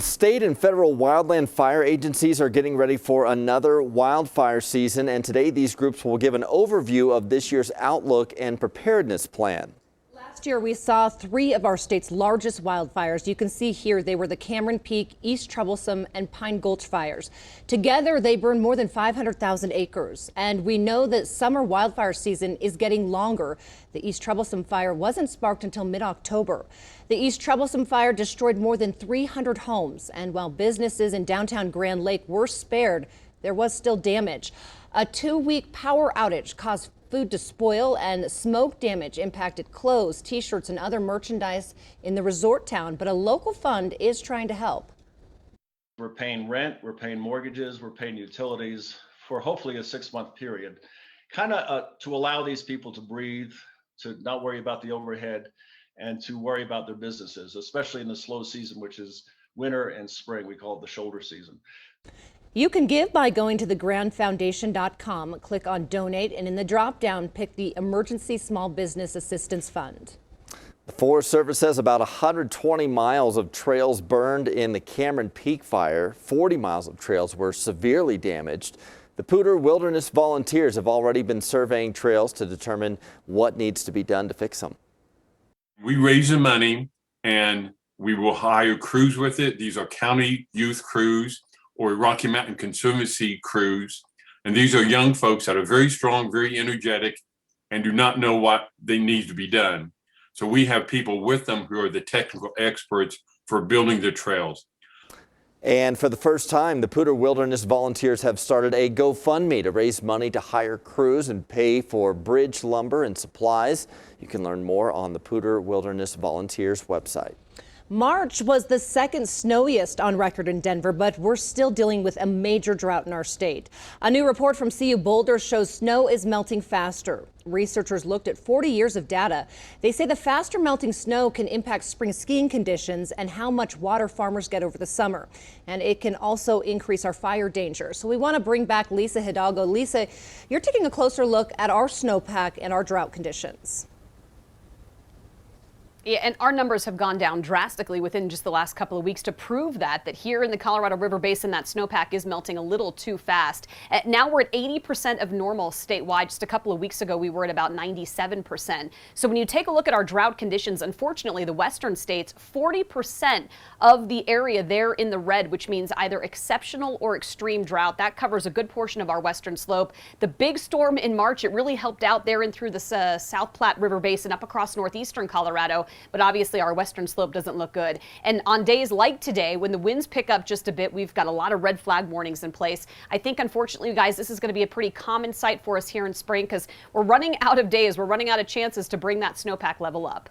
State and federal wildland fire agencies are getting ready for another wildfire season, and today these groups will give an overview of this year's outlook and preparedness plan. Last year, we saw 3 of our state's largest wildfires. You can see here they were the Cameron Peak, East Troublesome, and Pine Gulch fires. Together, they burned more than 500,000 acres. And we know that summer wildfire season is getting longer. The East Troublesome fire wasn't sparked until mid-October. The East Troublesome fire destroyed more than 300 homes. And while businesses in downtown Grand Lake were spared, there was still damage. A 2-week power outage caused food to spoil, and smoke damage impacted clothes, T-shirts, and other merchandise in the resort town. But a local fund is trying to help. We're paying rent, we're paying mortgages, we're paying utilities for hopefully a 6-month period, kind of to allow these people to breathe, to not worry about the overhead, and to worry about their businesses, especially in the slow season, which is winter and spring. We call it the shoulder season. You can give by going to thegroundfoundation.com, click on donate, and in the drop down, pick the Emergency Small Business Assistance Fund. The Forest Service says about 120 miles of trails burned in the Cameron Peak fire. 40 miles of trails were severely damaged. The Poudre Wilderness Volunteers have already been surveying trails to determine what needs to be done to fix them. We raise the money and we will hire crews with it. These are county youth crews or Rocky Mountain Conservancy crews. And these are young folks that are very strong, very energetic, and do not know what they need to be done. So we have people with them who are the technical experts for building the trails. And for the first time, the Poudre Wilderness Volunteers have started a GoFundMe to raise money to hire crews and pay for bridge lumber and supplies. You can learn more on the Poudre Wilderness Volunteers website. March was the second snowiest on record in Denver, but we're still dealing with a major drought in our state. A new report from CU Boulder shows snow is melting faster. Researchers looked at 40 years of data. They say the faster melting snow can impact spring skiing conditions and how much water farmers get over the summer. And it can also increase our fire danger. So we want to bring back Lisa Hidalgo. Lisa, you're taking a closer look at our snowpack and our drought conditions. Yeah, and our numbers have gone down drastically within just the last couple of weeks to prove that here in the Colorado River Basin, that snowpack is melting a little too fast. Now we're at 80% of normal statewide. Just a couple of weeks ago, we were at about 97%. So when you take a look at our drought conditions, unfortunately, the western states, 40% of the area there in the red, which means either exceptional or extreme drought. That covers a good portion of our western slope. The big storm in March, it really helped out there and through the South Platte River Basin up across northeastern Colorado. But obviously our western slope doesn't look good. And on days like today, when the winds pick up just a bit, we've got a lot of red flag warnings in place. I think, unfortunately, guys, this is going to be a pretty common sight for us here in spring because we're running out of days. We're running out of chances to bring that snowpack level up.